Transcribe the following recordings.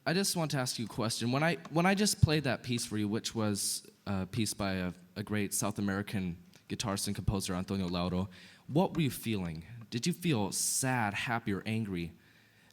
I just want to ask you a question. When I just played that piece for you, which was a piece by a great South American guitarist and composer, Antonio Lauro, what were you feeling? Did you feel sad, happy, or angry?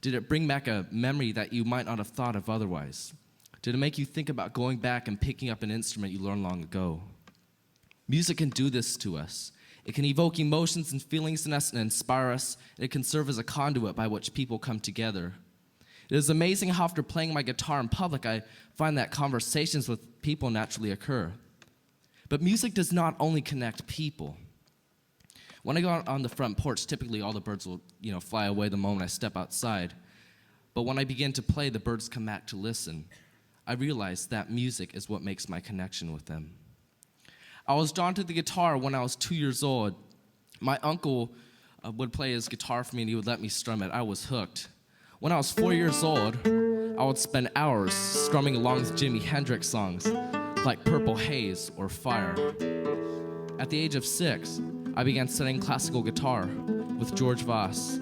Did it bring back a memory that you might not have thought of otherwise? Did it make you think about going back and picking up an instrument you learned long ago? Music can do this to us. It can evoke emotions and feelings in us and inspire us. And it can serve as a conduit by which people come together. It is amazing how after playing my guitar in public, I find that conversations with people naturally occur. But music does not only connect people. When I go out on the front porch, typically all the birds will, fly away the moment I step outside. But when I begin to play, the birds come back to listen. I realize that music is what makes my connection with them. I was drawn to the guitar when I was 2 years old. My uncle would play his guitar for me and he would let me strum it. I was hooked. When I was 4 years old, I would spend hours strumming along with Jimi Hendrix songs like Purple Haze or Fire. At the age of 6, I began studying classical guitar with Gyorgy Vass.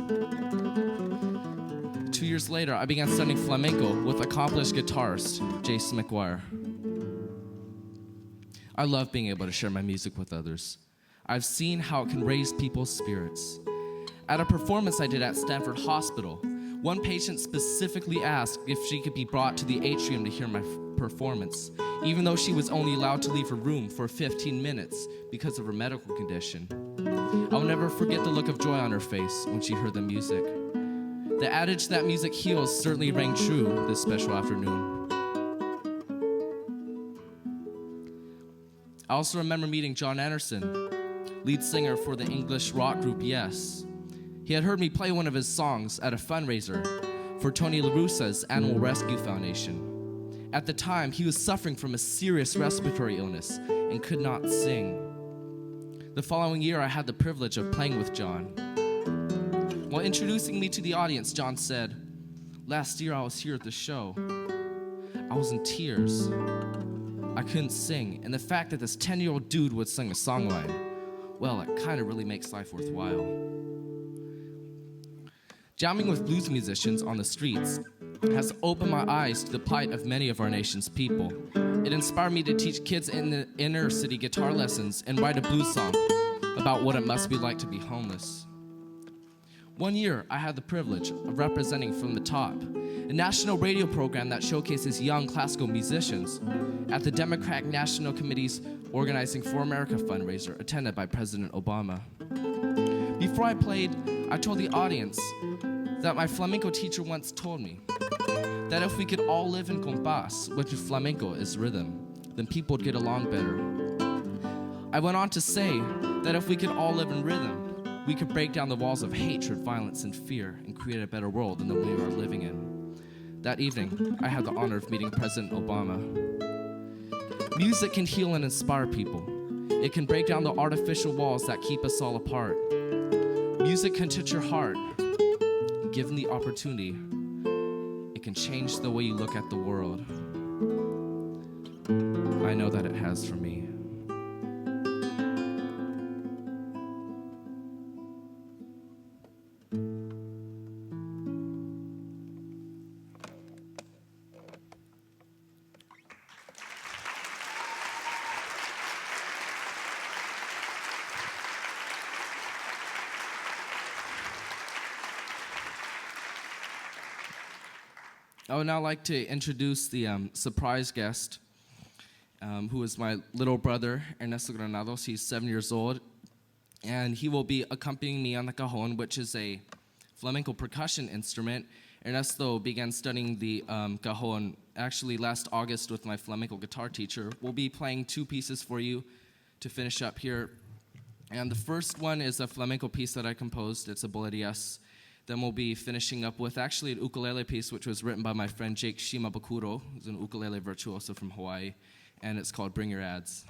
2 years later, I began studying flamenco with accomplished guitarist Jason McGuire. I love being able to share my music with others. I've seen how it can raise people's spirits. At a performance I did at Stanford Hospital, one patient specifically asked if she could be brought to the atrium to hear my performance, even though she was only allowed to leave her room for 15 minutes because of her medical condition. I will never forget the look of joy on her face when she heard the music. The adage that music heals certainly rang true this special afternoon. I also remember meeting John Anderson, lead singer for the English rock group Yes. He had heard me play one of his songs at a fundraiser for Tony La Russa's Animal Rescue Foundation. At the time, he was suffering from a serious respiratory illness and could not sing. The following year, I had the privilege of playing with John. While introducing me to the audience, John said, "Last year I was here at the show. I was in tears. I couldn't sing, and the fact that this 10-year-old dude would sing a songline, well, it kind of really makes life worthwhile." Jamming with blues musicians on the streets has opened my eyes to the plight of many of our nation's people. It inspired me to teach kids in the inner city guitar lessons and write a blues song about what it must be like to be homeless. One year, I had the privilege of representing From the Top, a national radio program that showcases young classical musicians at the Democratic National Committee's Organizing for America fundraiser attended by President Obama. Before I played, I told the audience that my flamenco teacher once told me that if we could all live in compás, which in flamenco is rhythm, then people would get along better. I went on to say that if we could all live in rhythm, we could break down the walls of hatred, violence, and fear and create a better world than the one we are living in. That evening, I had the honor of meeting President Obama. Music can heal and inspire people. It can break down the artificial walls that keep us all apart. Music can touch your heart. Given the opportunity, it can change the way you look at the world. I know that it has for me. I would now like to introduce the surprise guest, who is my little brother, Ernesto Grenados. He's 7 years old, and he will be accompanying me on the cajon, which is a flamenco percussion instrument. Ernesto began studying the cajon actually last August with my flamenco guitar teacher. We'll be playing 2 pieces for you to finish up here. And the first one is a flamenco piece that I composed. It's a bolerias. Then we'll be finishing up with actually an ukulele piece, which was written by my friend Jake Shimabukuro, who's an ukulele virtuoso from Hawaii, and it's called Bring Your Ads.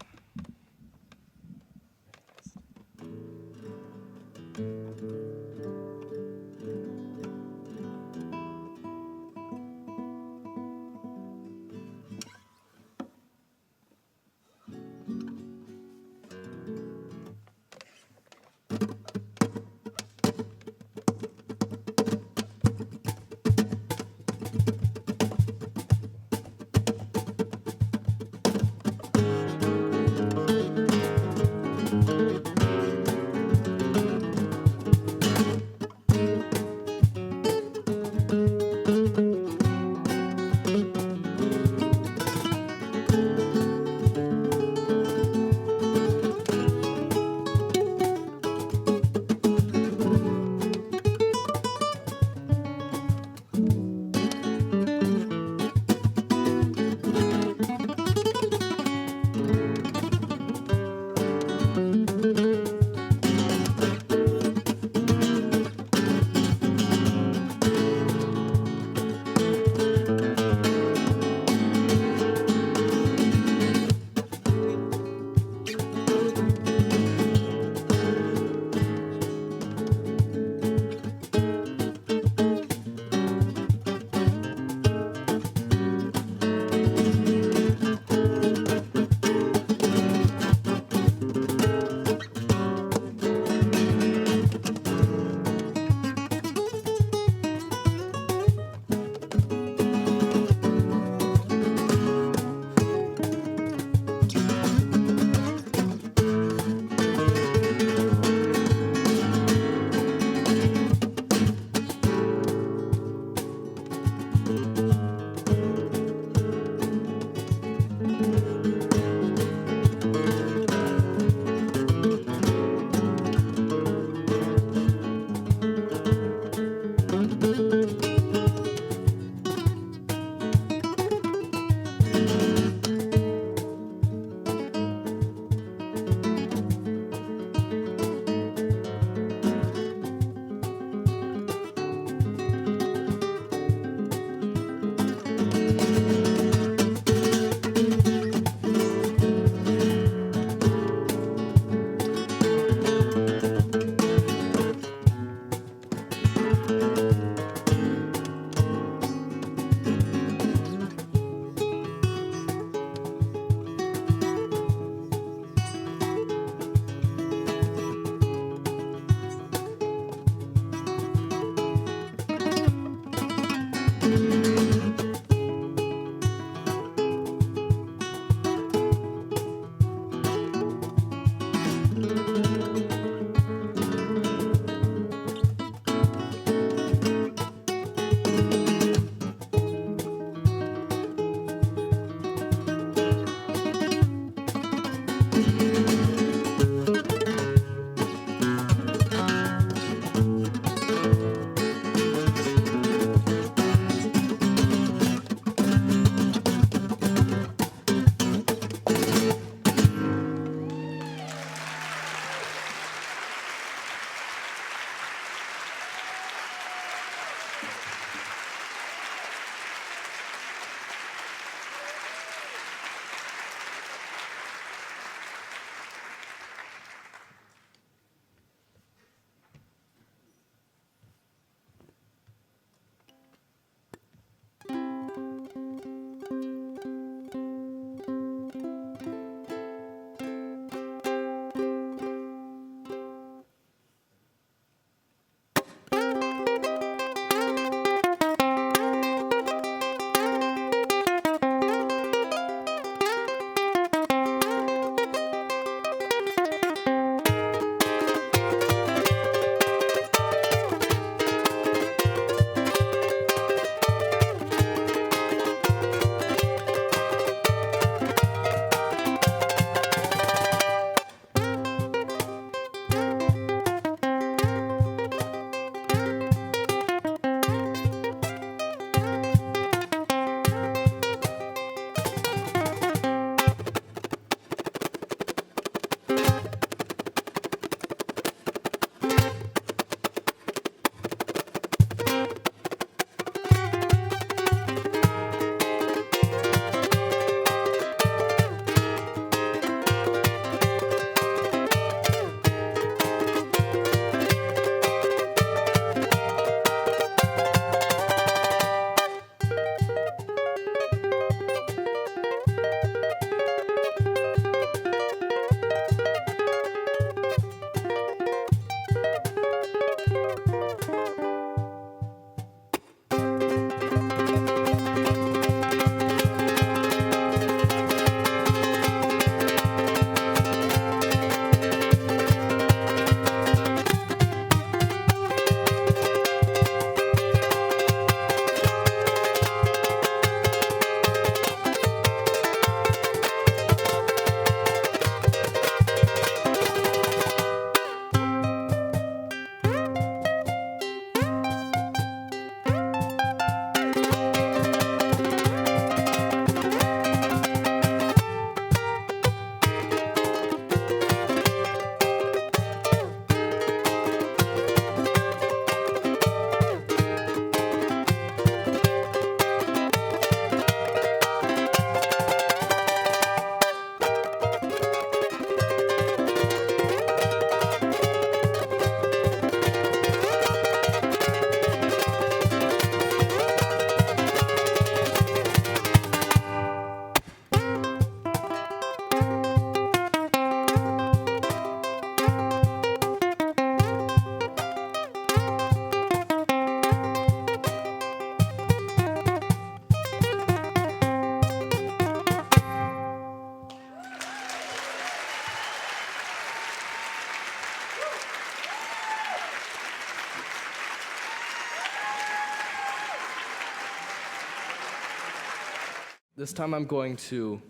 This time I'm going to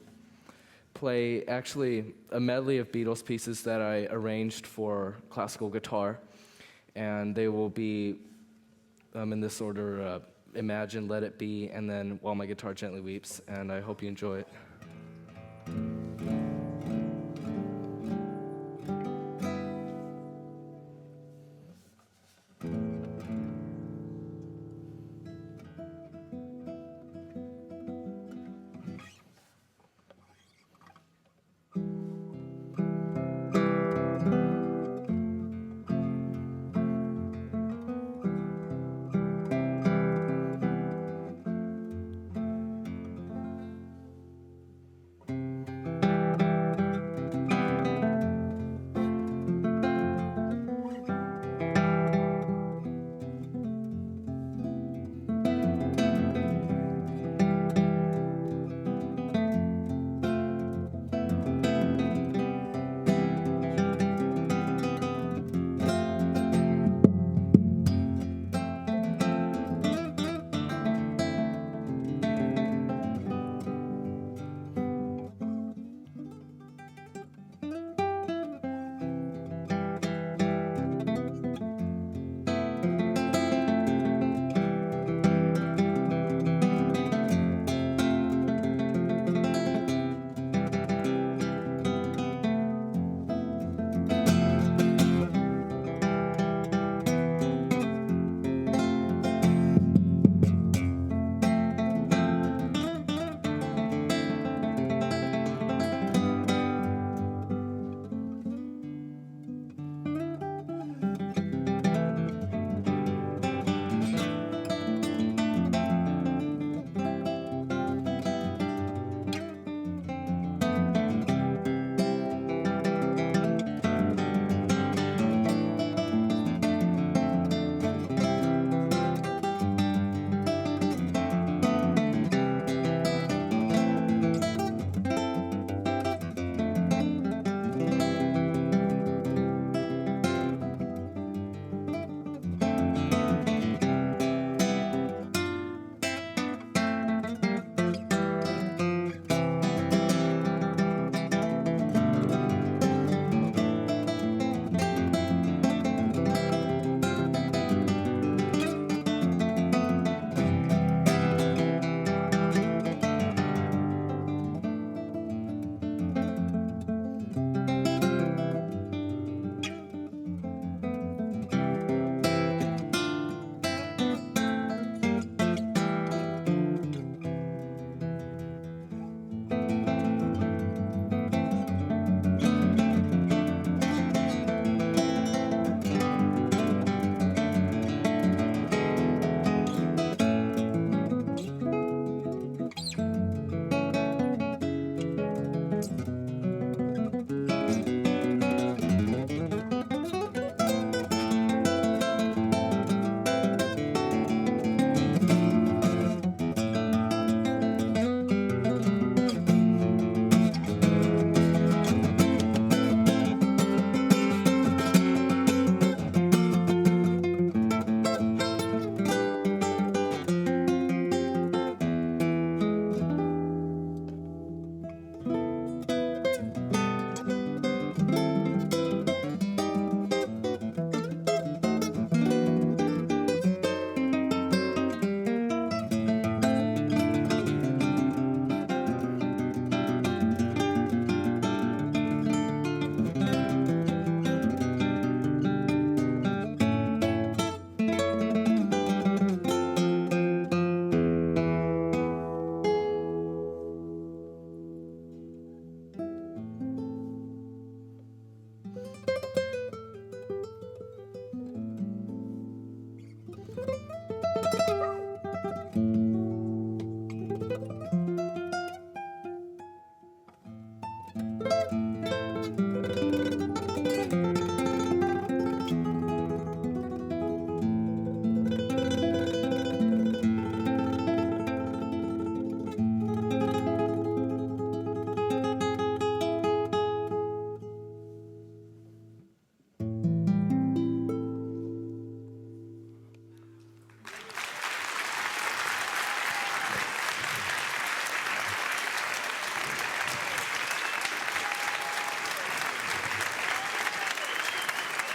play actually a medley of Beatles pieces that I arranged for classical guitar, and they will be in this order: Imagine, Let It Be, and then While My Guitar Gently Weeps, and I hope you enjoy it.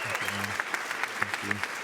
Thank you.